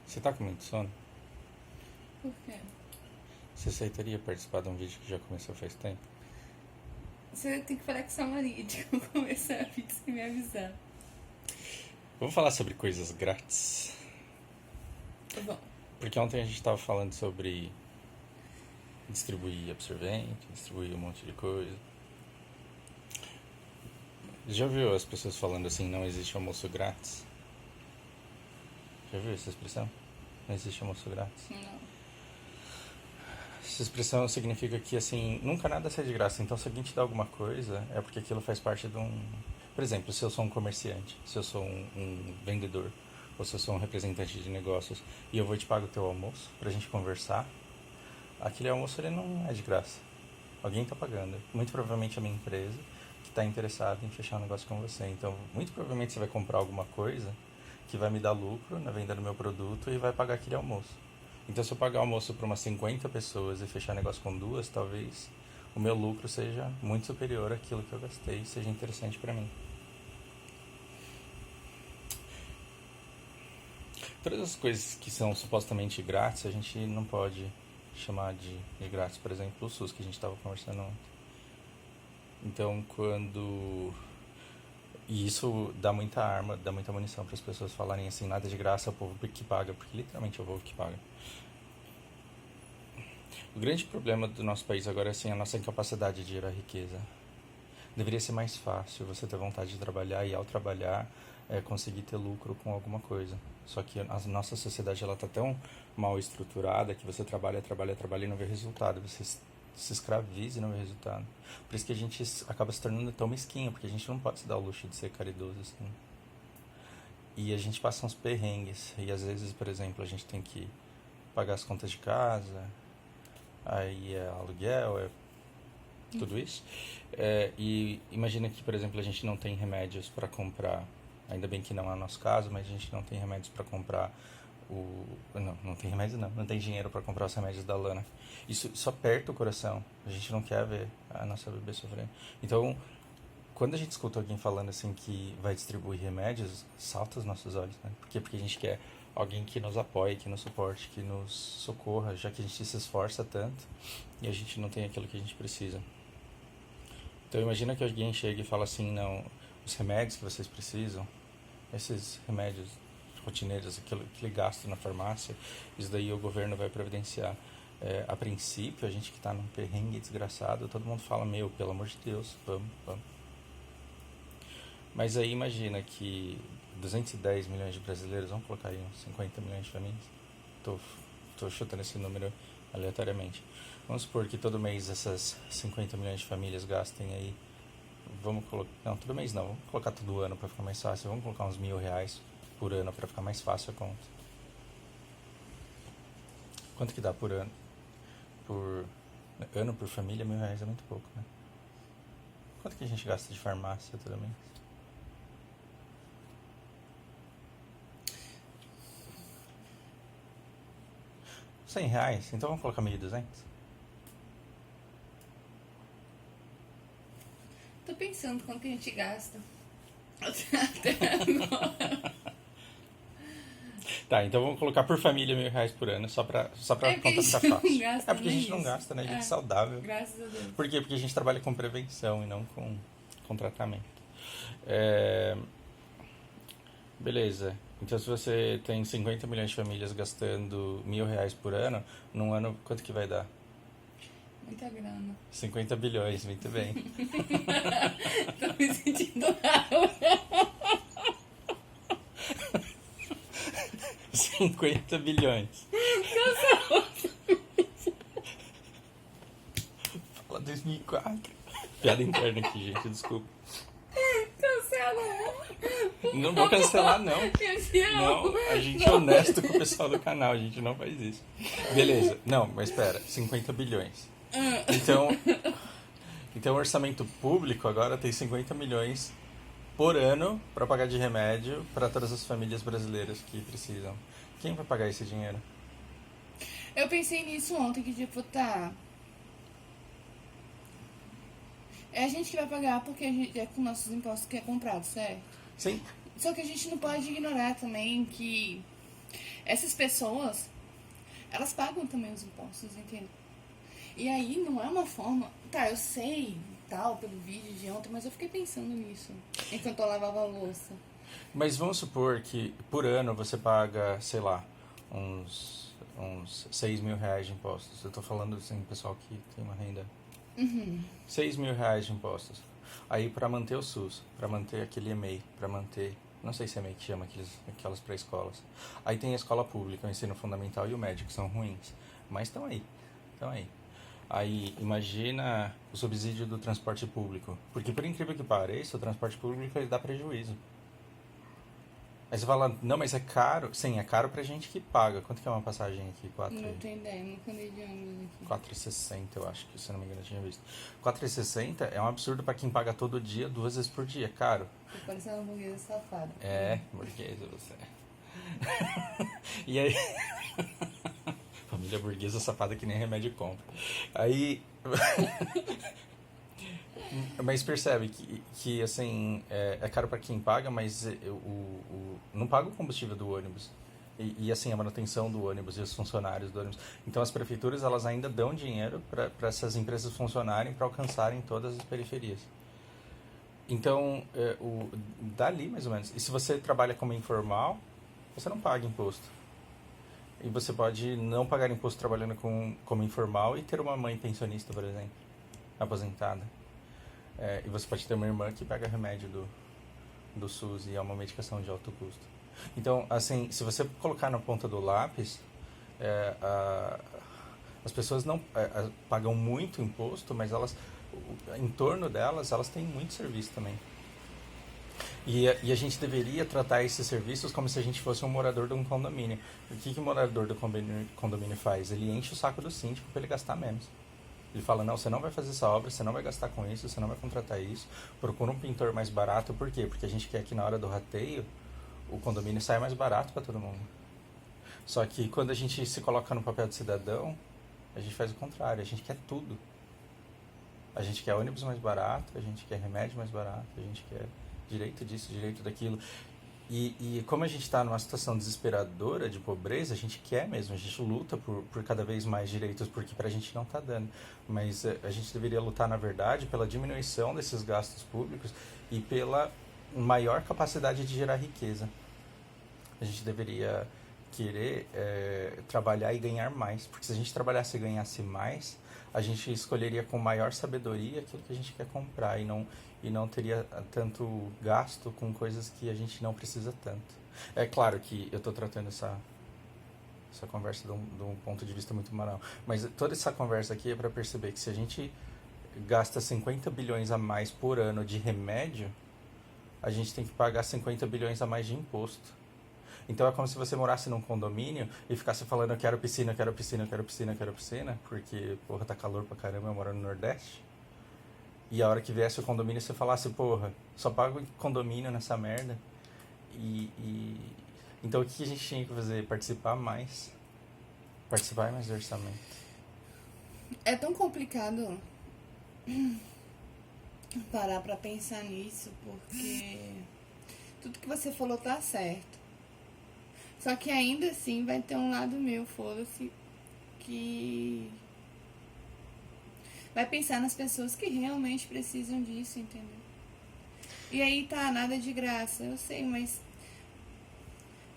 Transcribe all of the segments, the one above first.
Você tá com muito sono? Por quê? Você aceitaria participar de um vídeo que já começou faz tempo? Você tem que falar com sua Maria de começar a vídeo sem me avisar. Vamos falar sobre coisas grátis. Tá bom. Porque ontem a gente tava falando sobre distribuir absorvente, distribuir um monte de coisa. Já ouviu as pessoas falando assim, não existe almoço grátis? Já viu essa expressão? Não existe almoço grátis. Não. Essa expressão significa que, assim, nunca nada sai de graça. Então, se alguém te dá alguma coisa, é porque aquilo faz parte de um... Por exemplo, se eu sou um comerciante, se eu sou um vendedor, ou se eu sou um representante de negócios, e eu vou te pagar o teu almoço pra gente conversar, aquele almoço ele não é de graça. Alguém está pagando. Muito provavelmente a minha empresa que está interessada em fechar um negócio com você. Então, muito provavelmente você vai comprar alguma coisa que vai me dar lucro na venda do meu produto e vai pagar aquele almoço. Então, se eu pagar almoço para umas 50 pessoas e fechar negócio com duas, talvez o meu lucro seja muito superior àquilo que eu gastei e seja interessante para mim. Todas as coisas que são supostamente grátis, a gente não pode chamar de grátis. Por exemplo, o SUS que a gente estava conversando ontem. Então, quando... E isso dá muita arma, dá muita munição para as pessoas falarem assim, nada de graça, é o povo que paga, porque literalmente é o povo que paga. O grande problema do nosso país agora é assim, a nossa incapacidade de gerar riqueza. Deveria ser mais fácil você ter vontade de trabalhar e ao trabalhar conseguir ter lucro com alguma coisa. Só que a nossa sociedade ela está tão mal estruturada que você trabalha, trabalha, trabalha e não vê resultado. Você se escraviza e não vê resultado. Por isso que a gente acaba se tornando tão mesquinho, porque a gente não pode se dar o luxo de ser caridoso assim. E a gente passa uns perrengues. E às vezes, por exemplo, a gente tem que pagar as contas de casa, aí é aluguel, é tudo isso. E imagina que, por exemplo, a gente não tem remédios para comprar. Ainda bem que não é o nosso caso, mas a gente não tem remédios para comprar o... Não tem remédio não tem dinheiro para comprar os remédios da Lana. Isso aperta o coração. A gente não quer ver a nossa bebê sofrendo. Então, quando a gente escuta alguém falando assim que vai distribuir remédios, salta os nossos olhos, né? Por quê? Porque a gente quer alguém que nos apoie, que nos suporte, que nos socorra, já que a gente se esforça tanto e a gente não tem aquilo que a gente precisa. Então imagina que alguém chega e fala assim, não, os remédios que vocês precisam, esses remédios rotineiros, aquilo que ele gasta na farmácia, isso daí o governo vai providenciar. A princípio, a gente que está num perrengue desgraçado, todo mundo fala, meu, pelo amor de Deus, vamos, vamos. Mas aí imagina que 210 milhões de brasileiros, vamos colocar aí uns 50 milhões de famílias, tô chutando esse número aleatoriamente. Vamos supor que todo mês essas 50 milhões de famílias gastem aí, vamos colocar, não, todo mês não, vamos colocar todo ano para ficar mais fácil, vamos colocar uns R$ 1.000 por ano para ficar mais fácil a conta. Quanto que dá por ano? Por ano por família, R$ 1.000 é muito pouco, né? Quanto que a gente gasta de farmácia todo mês? R$ 100? Então vamos colocar 1.200? Tô pensando quanto que a gente gasta. Até agora. Tá, então vamos colocar por família R$ 1.000 por ano, só pra É porque a conta ficar gente não fácil. gasta É porque a nem gente não isso. gasta, né? A gente é saudável. Graças a Deus. Por quê? Porque a gente trabalha com prevenção e não com tratamento. Beleza. Então se você tem 50 milhões de famílias gastando R$ 1.000 por ano, num ano quanto que vai dar? Muita grana. 50 bilhões, muito bem. Tô me sentindo mal. 50 bilhões. Fala 2004. Piada interna aqui, gente, desculpa. Cancela. Não vou cancelar, não. Eu te amo. Não, a gente é honesto com o pessoal do canal, a gente não faz isso. Beleza, não, mas espera, 50 bilhões. Então o orçamento público agora tem 50 milhões por ano para pagar de remédio para todas as famílias brasileiras que precisam. Quem vai pagar esse dinheiro? Eu pensei nisso ontem, que tipo, tá. É a gente que vai pagar porque a gente é com nossos impostos que é comprado, certo? Sim, Só que a gente não pode ignorar também que essas pessoas, elas pagam também os impostos, entende? E aí não é uma forma... Tá, eu sei, tal, pelo vídeo de ontem, mas eu fiquei pensando nisso enquanto eu lavava a louça. Mas vamos supor que por ano você paga, sei lá, uns 6 mil reais de impostos. Eu tô falando assim, pessoal que tem uma renda. 6 mil reais de impostos. Aí para manter o SUS, para manter aquele EMEI, para manter, não sei se é EMEI que chama aquelas pré-escolas. Aí tem a escola pública, o ensino fundamental e o médio, que são ruins. Mas estão aí, estão aí. Aí imagina o subsídio do transporte público. Porque por incrível que pareça, o transporte público ele dá prejuízo. Aí você fala, não, mas é caro. Sim, é caro pra gente que paga. Quanto que é uma passagem aqui? Não tenho ideia, nunca andei de ônibus aqui. 4,60 eu acho que, se não me engano, eu tinha visto. 4,60 é um absurdo pra quem paga todo dia, 2 vezes por dia. É caro. Tô parecendo uma burguesa safada. É, burguesa você. E aí... Família burguesa safada que nem remédio compra. Aí... Mas percebe que assim, é caro para quem paga, mas não paga o combustível do ônibus. E assim, a manutenção do ônibus e os funcionários do ônibus. Então as prefeituras elas ainda dão dinheiro para essas empresas funcionarem, para alcançarem todas as periferias. Então, dali mais ou menos. E se você trabalha como informal, você não paga imposto. E você pode não pagar imposto trabalhando como informal e ter uma mãe pensionista, por exemplo, aposentada. E você pode ter uma irmã que pega remédio do SUS e é uma medicação de alto custo. Então, assim, se você colocar na ponta do lápis, as pessoas não pagam muito imposto, mas em torno delas, elas têm muito serviço também. E a gente deveria tratar esses serviços como se a gente fosse um morador de um condomínio. O que o morador do condomínio faz? Ele enche o saco do síndico para ele gastar menos. Ele fala, não, você não vai fazer essa obra, você não vai gastar com isso, você não vai contratar isso. Procura um pintor mais barato. Por quê? Porque a gente quer que na hora do rateio, o condomínio saia mais barato para todo mundo. Só que quando a gente se coloca no papel de cidadão, a gente faz o contrário, a gente quer tudo. A gente quer ônibus mais barato, a gente quer remédio mais barato, a gente quer direito disso, direito daquilo. E como a gente está numa situação desesperadora de pobreza, a gente quer mesmo, a gente luta por cada vez mais direitos, porque pra gente não está dando. Mas a gente deveria lutar, na verdade, pela diminuição desses gastos públicos e pela maior capacidade de gerar riqueza. A gente deveria querer trabalhar e ganhar mais, porque se a gente trabalhasse e ganhasse mais, a gente escolheria com maior sabedoria aquilo que a gente quer comprar e não teria tanto gasto com coisas que a gente não precisa tanto. É claro que eu estou tratando essa conversa de um ponto de vista muito moral, mas toda essa conversa aqui é para perceber que se a gente gasta 50 bilhões a mais por ano de remédio, a gente tem que pagar 50 bilhões a mais de imposto. Então é como se você morasse num condomínio e ficasse falando eu quero piscina, eu quero piscina, eu quero piscina, eu quero piscina, porque, porra, tá calor pra caramba, eu moro no Nordeste. E a hora que viesse o condomínio você falasse, porra, só pago condomínio nessa merda. Então o que a gente tinha que fazer? Participar mais do orçamento. É tão complicado parar pra pensar nisso, porque tudo que você falou tá certo. Só que ainda assim vai ter um lado meu, foda-se, que vai pensar nas pessoas que realmente precisam disso, entendeu? E aí tá, nada de graça, eu sei, mas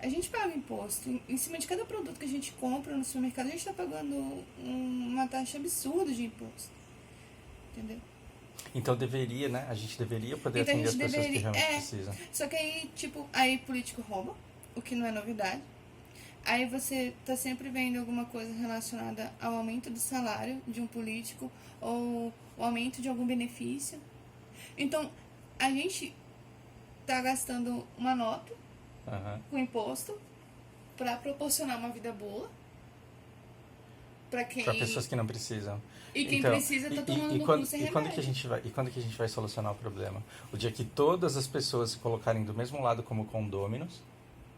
a gente paga imposto. Em cima de cada produto que a gente compra no supermercado, a gente tá pagando uma taxa absurda de imposto. Entendeu? Então deveria, né? A gente deveria poder Então, atender as pessoas que realmente precisam. Só que aí, tipo, aí político rouba, o que não é novidade. Aí você tá sempre vendo alguma coisa relacionada ao aumento do salário de um político ou o aumento de algum benefício. Então, a gente tá gastando uma nota com imposto para proporcionar uma vida boa para pessoas que não precisam. E quem precisa tá tomando no cu sem remédio. E quando que a gente vai solucionar o problema? O dia que todas as pessoas se colocarem do mesmo lado como condôminos,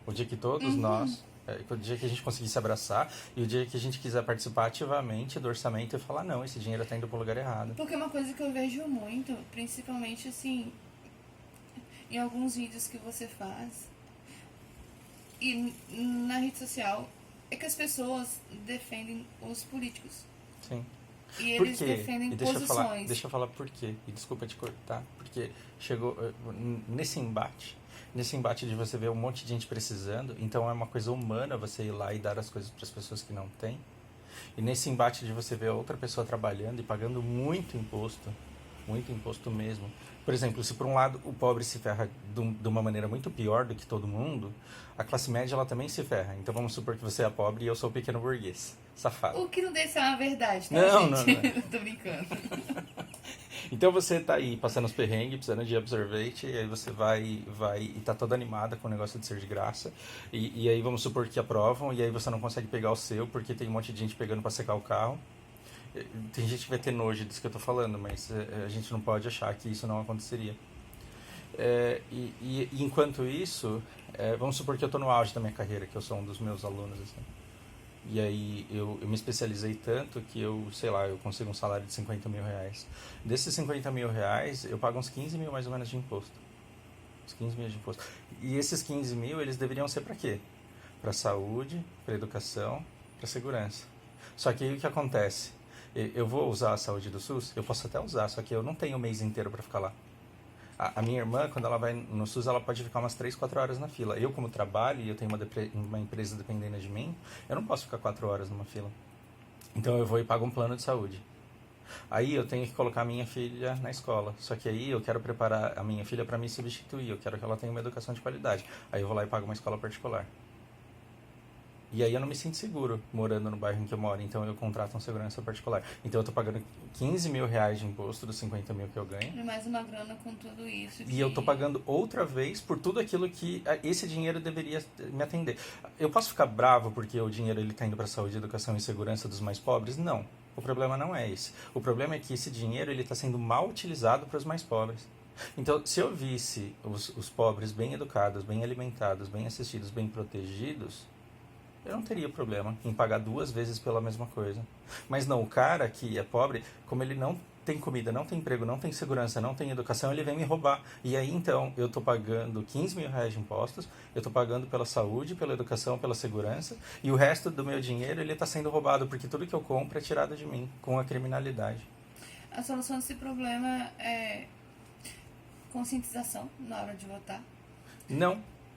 o dia que todos nós, o dia que a gente conseguir se abraçar e o dia que a gente quiser participar ativamente do orçamento e falar, não, esse dinheiro está indo para o lugar errado. Porque uma coisa que eu vejo muito, principalmente assim, em alguns vídeos que você faz, E na rede social é que as pessoas defendem os políticos. Sim. E Por eles quê? defendem E posições. deixa eu falar por quê. E desculpa te cortar, porque chegou nesse embate de você ver um monte de gente precisando, então é uma coisa humana você ir lá e dar as coisas para as pessoas que não têm. E nesse embate de você ver outra pessoa trabalhando e pagando muito imposto mesmo. Por exemplo, se por um lado o pobre se ferra de uma maneira muito pior do que todo mundo, a classe média ela também se ferra. Então vamos supor que você é pobre e eu sou o pequeno burguês, safado. O que não deixa ser uma verdade, tá, Não, gente? não. Tô brincando. Então você tá aí passando os perrengues, precisando de absorvente, e aí você vai e tá toda animada com o negócio de ser de graça. E aí vamos supor que aprovam, e aí você não consegue pegar o seu, porque tem um monte de gente pegando para secar o carro. Tem gente que vai ter nojo disso que eu tô falando, mas a gente não pode achar que isso não aconteceria. E enquanto isso, vamos supor que eu tô no auge da minha carreira, que eu sou um dos meus alunos, assim. E aí eu me especializei tanto que eu, sei lá, eu consigo um salário de 50 mil reais. Desses 50 mil reais, eu pago uns 15 mil mais ou menos de imposto. Uns 15 mil de imposto. E esses 15 mil, eles deveriam ser para quê? Para saúde, para educação, para segurança. Só que aí o que acontece? Eu vou usar a saúde do SUS? Eu posso até usar, só que eu não tenho o mês inteiro para ficar lá. A minha irmã, quando ela vai no SUS, ela pode ficar umas 3, 4 horas na fila. Eu, como trabalho e eu tenho uma empresa dependendo de mim, eu não posso ficar 4 horas numa fila. Então eu vou e pago um plano de saúde. Aí eu tenho que colocar a minha filha na escola. Só que aí eu quero preparar a minha filha para me substituir. Eu quero que ela tenha uma educação de qualidade. Aí eu vou lá e pago uma escola particular. E aí eu não me sinto seguro morando no bairro em que eu moro, então eu contrato um segurança particular. Então eu tô pagando 15 mil reais de imposto dos 50 mil que eu ganho. E mais uma grana com tudo isso. E eu tô pagando outra vez por tudo aquilo que esse dinheiro deveria me atender. Eu posso ficar bravo porque o dinheiro ele tá indo para saúde, educação e segurança dos mais pobres? Não. O problema não é esse. O problema é que esse dinheiro ele está sendo mal utilizado para os mais pobres. Então, se eu visse os pobres bem educados, bem alimentados, bem assistidos, bem protegidos, eu não teria problema em pagar 2 vezes pela mesma coisa. Mas não, o cara que é pobre, como ele não tem comida, não tem emprego, não tem segurança, não tem educação, ele vem me roubar. E aí então eu estou pagando 15 mil reais de impostos, eu estou pagando pela saúde, pela educação, pela segurança, e o resto do meu dinheiro ele está sendo roubado, porque tudo que eu compro é tirado de mim, com a criminalidade. A solução desse problema é conscientização na hora de votar.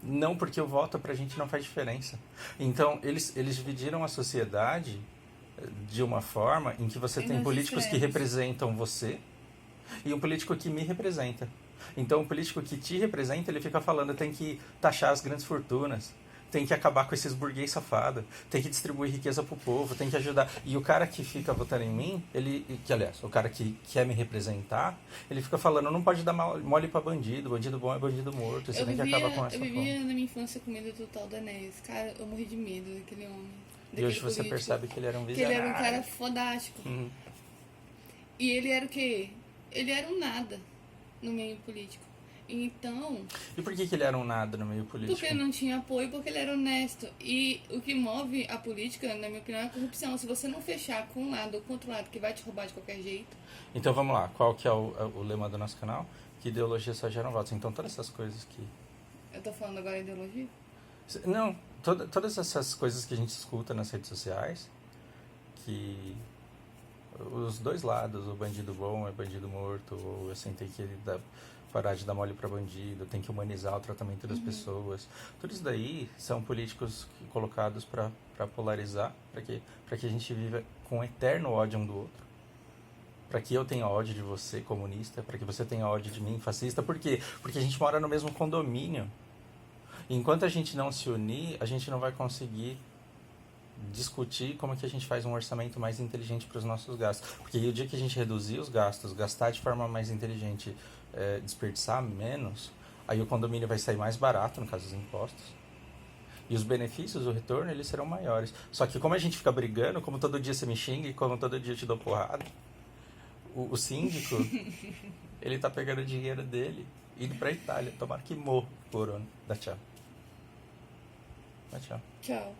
Não, porque o voto pra gente não faz diferença. Então, eles dividiram a sociedade de uma forma em que você tem políticos que representam você e um político que me representa. Então, o político que te representa, ele fica falando, tem que taxar as grandes fortunas, tem que acabar com esses burguês safados, tem que distribuir riqueza pro povo, tem que ajudar. E o cara que fica votando em mim, aliás, o cara que quer me representar, ele fica falando, não pode dar mole pra bandido, bandido bom é bandido morto, você tem que acabar com essa Eu vivia na minha infância com medo total do Enéas. Cara, eu morri de medo daquele homem. E hoje você percebe que ele era um Que visionário. ele era um cara fodástico. Uhum. E ele era o quê? Ele era um nada no meio político. Então... E por que ele era um nada no meio político? Porque ele não tinha apoio, porque ele era honesto. E o que move a política, na minha opinião, é a corrupção. Se você não fechar com um lado ou com outro lado, que vai te roubar de qualquer jeito. Então vamos lá, qual que é o lema do nosso canal? Que ideologia só gera votos. Então todas essas coisas que... Eu tô falando agora ideologia? Não, todas essas coisas que a gente escuta nas redes sociais, que os dois lados, o bandido bom é bandido morto, ou assim, tem que parar de dar mole para bandido, tem que humanizar o tratamento das pessoas. Tudo isso daí são políticos colocados para polarizar, para que a gente viva com eterno ódio um do outro. Para que eu tenha ódio de você, comunista, para que você tenha ódio de mim, fascista. Por quê? Porque a gente mora no mesmo condomínio. Enquanto a gente não se unir, a gente não vai conseguir discutir como é que a gente faz um orçamento mais inteligente para os nossos gastos. Porque o dia que a gente reduzir os gastos, gastar de forma mais inteligente, desperdiçar menos, aí o condomínio vai sair mais barato, no caso dos impostos. E os benefícios, o retorno, eles serão maiores. Só que como a gente fica brigando, como todo dia você me xinga e como todo dia eu te dou porrada, o síndico, ele tá pegando o dinheiro dele, indo pra Itália. Tomara que morra por ano. Dá tchau. Dá tchau. Tchau.